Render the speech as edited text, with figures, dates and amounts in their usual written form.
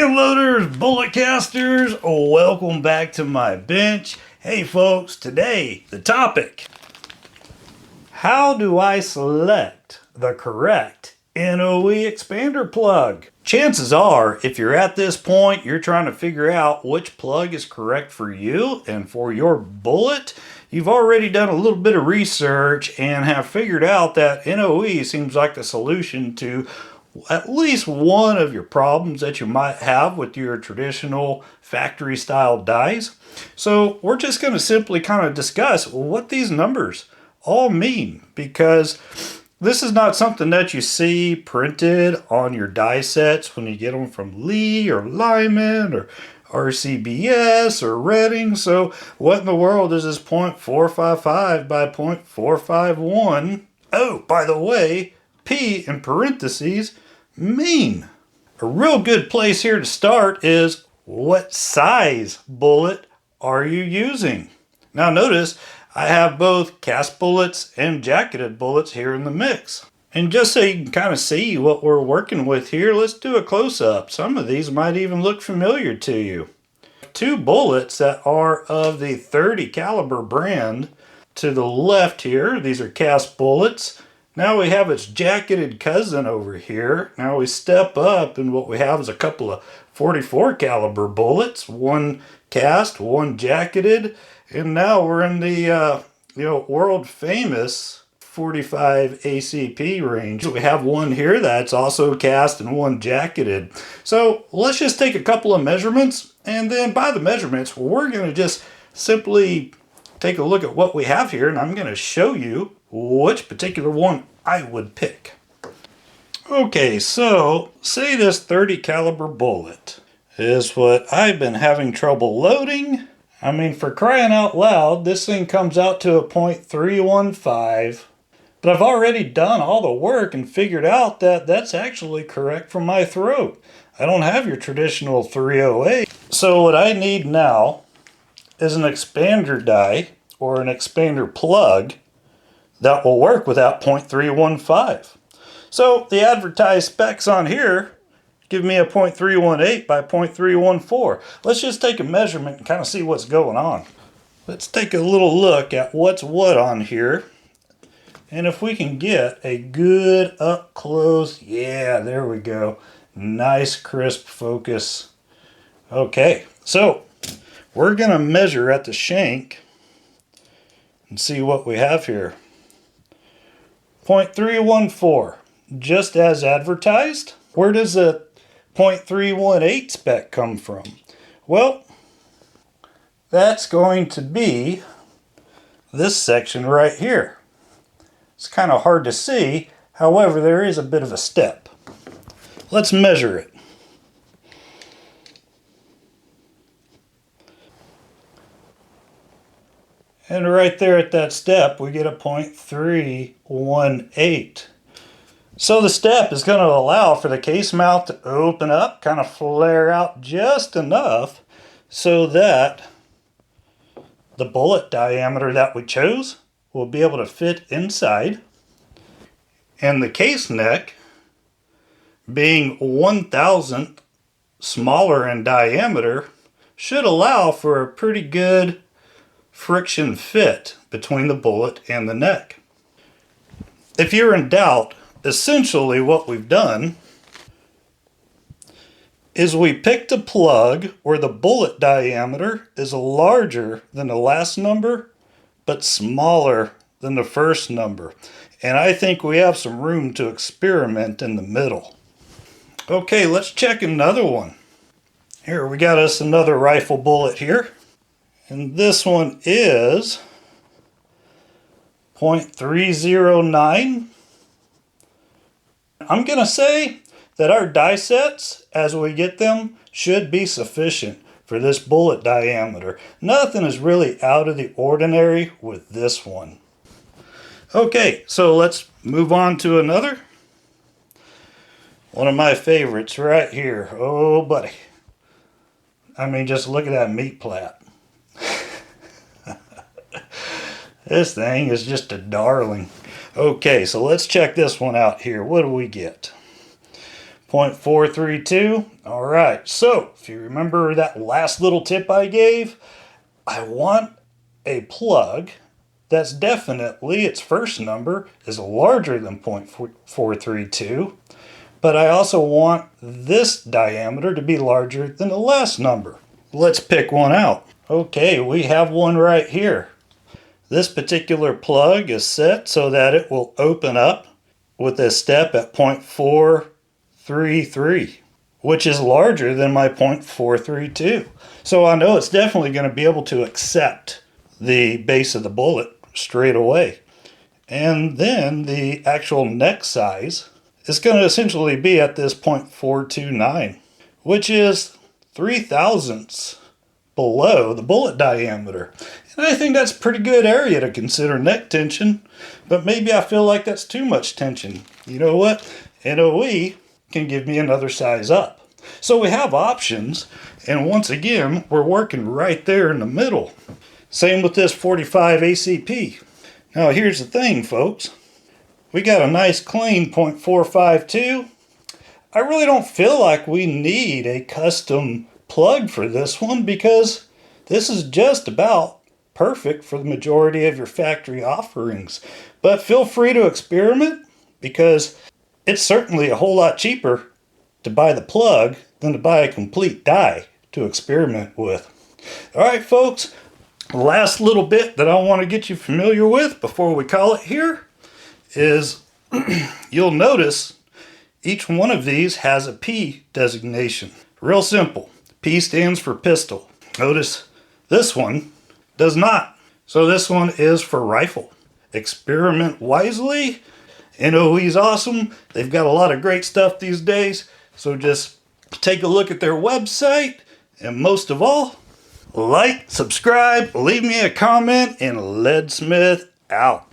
Hand loaders, bullet casters, welcome back to my bench. Hey folks, today the topic: how do I select the correct NOE Expander plug? Chances are, if you're at this point, you're trying to figure out which plug is correct for you and for your bullet. You've already done a little bit of research and have figured out that NOE seems like the solution to at least one of your problems that you might have with your traditional factory style dies. So we're just going to simply kind of discuss what these numbers all mean, because this is not something that you see printed on your die sets when you get them from Lee or Lyman or RCBS or Redding. So what in the world is this 0.455 by 0.451? Oh, by the way, P in parentheses mean. A real good place here to start is, what size bullet are you using? Now notice I have both cast bullets and jacketed bullets here in the mix. And just so you can kind of see what we're working with here, let's do a close-up. Some of these might even look familiar to you. Two bullets that are of the 30 caliber brand to the left here. These are cast bullets. Now we have its jacketed cousin over here. Now we step up and what we have is a couple of 44 caliber bullets, one cast, one jacketed, and now we're in the world famous 45 ACP range. We have one here that's also cast and one jacketed. So let's just take a couple of measurements, and then by the measurements we're going to just simply take a look at what we have here, and I'm going to show you which particular one I would pick. Okay, so say this 30 caliber bullet is what I've been having trouble loading. I mean, for crying out loud, this thing comes out to a 0.315, but I've already done all the work and figured out that that's actually correct for my throat. I don't have your traditional 308. So what I need now is an expander die or an expander plug that will work with that 0.315. So the advertised specs on here give me a 0.318 by 0.314. Let's just take a measurement and kind of see what's going on. Let's take a little look at what's what on here. And if we can get a good up close, yeah, there we go. Nice crisp focus. Okay, so we're going to measure at the shank and see what we have here. 0.314, just as advertised. Where does the 0.318 spec come from? Well, that's going to be this section right here. It's kind of hard to see, however, there is a bit of a step. Let's measure it. And right there at that step, we get a 0.318. So the step is going to allow for the case mount to open up, kind of flare out just enough so that the bullet diameter that we chose will be able to fit inside. And the case neck, being 1/1000th smaller in diameter, should allow for a pretty good friction fit between the bullet and the neck. If you're in doubt, essentially what we've done is we picked a plug where the bullet diameter is larger than the last number but smaller than the first number, and I think we have some room to experiment in the middle. Okay, let's check another one. Here we got us another rifle bullet here. And this one is 0.309. I'm going to say that our die sets, as we get them, should be sufficient for this bullet diameter. Nothing is really out of the ordinary with this one. Okay, so let's move on to another. One of my favorites right here. Oh, buddy. I mean, just look at that meat plat. This thing is just a darling. Okay, so let's check this one out here. What do we get? 0.432. All right, so if you remember that last little tip I gave, I want a plug that's definitely, its first number is larger than 0.432, but I also want this diameter to be larger than the last number. Let's pick one out. Okay, we have one right here. This particular plug is set so that it will open up with a step at 0.433, which is larger than my 0.432. So I know it's definitely going to be able to accept the base of the bullet straight away. And then the actual neck size is going to essentially be at this 0.429, which is 3 thousandths below the bullet diameter. And I think that's a pretty good area to consider neck tension, but maybe I feel like that's too much tension. You know what? NOE can give me another size up. So we have options, and once again, we're working right there in the middle. Same with this 45 ACP. Now here's the thing, folks. We got a nice clean 0.452. I really don't feel like we need a custom plug for this one because this is just about perfect for the majority of your factory offerings. But feel free to experiment because it's certainly a whole lot cheaper to buy the plug than to buy a complete die to experiment with. All right, folks, last little bit that I want to get you familiar with before we call it here is you'll notice each one of these has a P designation. Real simple. P stands for pistol. Notice this one does not. So this one is for rifle. Experiment wisely. NOE's awesome. They've got a lot of great stuff these days. So just take a look at their website. And most of all, like, subscribe, leave me a comment, and Leadsmith out.